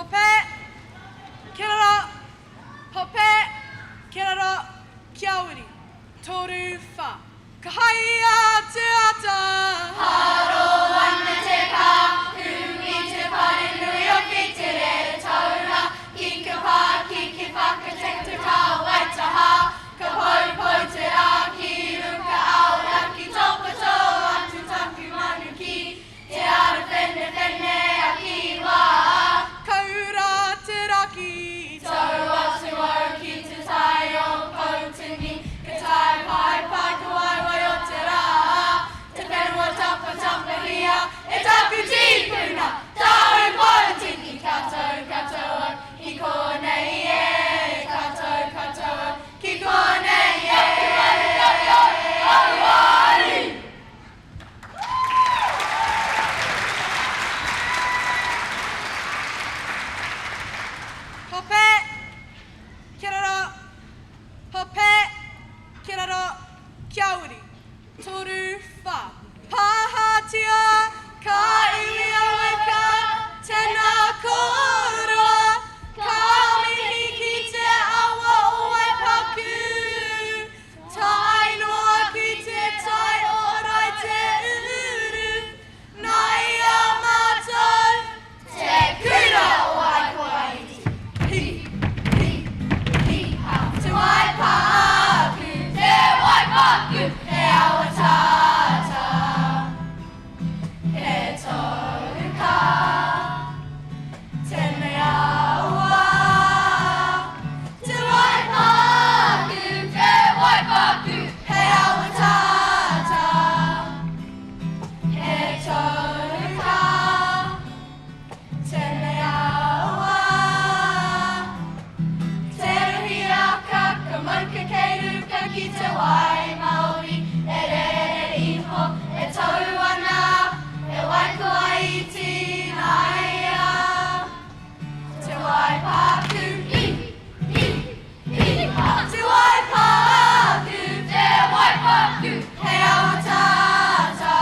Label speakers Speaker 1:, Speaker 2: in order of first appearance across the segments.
Speaker 1: Hope, Kerala, Hope, Kerala, Kiauri, Toru Fa, Kahaya Teata.
Speaker 2: Haro wanna take off, who needs to put in New York City, Torah, Kikapa, Kikipaka, Protector, Wetaha, Kapoi, Poitera, Kiruka, Aulaki, Topato, Antutaki, Manuki, Teara, Fenne, Akiwa,
Speaker 1: Kaura Teraki,
Speaker 2: Torah, Tuarki, Tatayo, Potini, Katai, Pai, Pai, Kawai, Wayotera, Tepenwa, Tapa, Hia, Etakuti, Kuna, Tari, Poitini, Kato, Kato, Kikone, Kato, Kikone,
Speaker 1: Hope, Kerala, Hope, Kerala, Kiauri, Toru Fa, Pahatia, Kailia Weka, Tena Kora, Kami Hikite Awa Uwe Paku, Tai Noa Kite Tai Orai Te Uru, Naya Mato,
Speaker 2: Te Kuna, Wai Kwaiti. Te Waipaku, He Awatata, He Toruka, Te Meawa. Te Waipaku, He Awatata, He Toruka, Te Meawa. Te ruhiaka, ka marka kei ruka ki te wai Māori, e re iho, e tau ana, e wai Kuwaiti naia. Te Waipaku, Te Waipaku, he Awatata,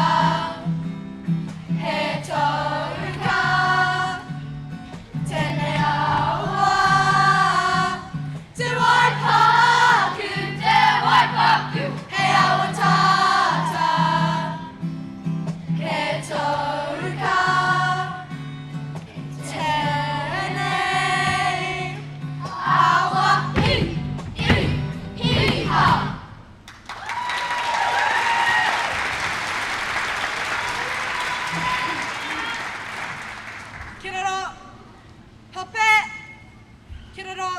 Speaker 2: he Toruka, Te Awa, Te Waipaku, he Awatata, he Toruka, Tēnei Awa, Iha.
Speaker 1: Kerala, Hope, Kerala,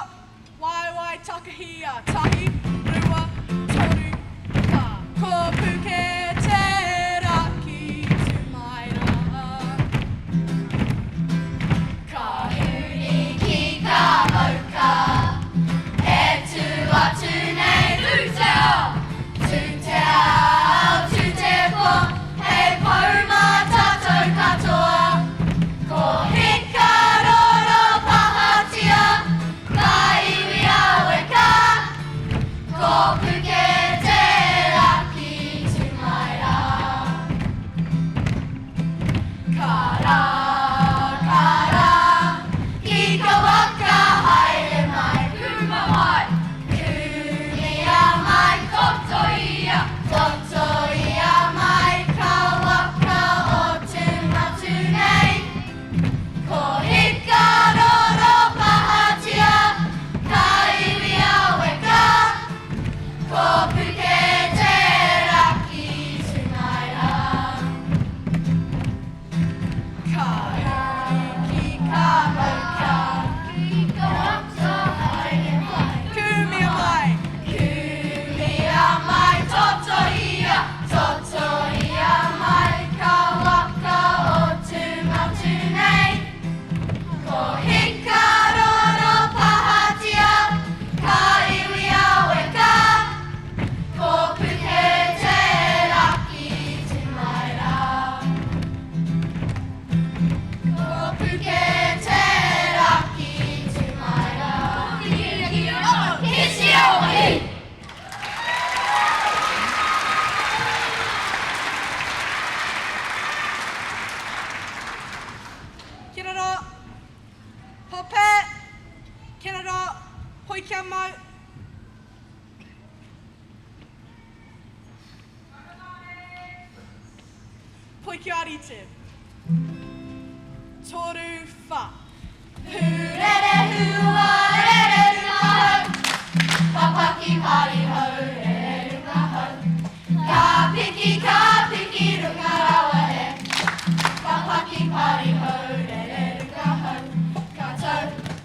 Speaker 1: Wai Takahia, Tahi, Rua, Toru, Ka, Kopuke, Teraki, Tumaira.
Speaker 2: Kahuri ki ka mauka, e tua nei ruteo, tu te po, he pauma tātou katoa, ko hika roro pahatia, ka iwi aweka, ko puke te raki,
Speaker 1: Hope, Canada, Hoikama. Poikiarite. Toru fa.
Speaker 2: Hurere hua, rere runga hau. Papaki pari hau, rere runga hau. Ka piki runga rawa e. Papaki pari hau, rere runga hau.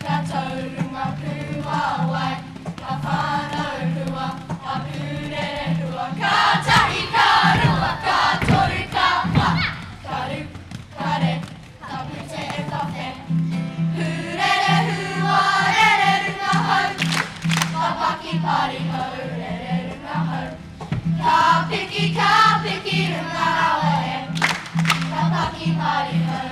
Speaker 2: Ka tau runga pua wai. Ka whanau hua, a purere hua. Ka tahi ka rua, ka toru ka wha. Ka ru, ka re, ka pute e ka whe. Hurere hua, rere runga hau. Papaki pari hau, rere runga hau. Ka piki runga rawa e. Papaki pari hau,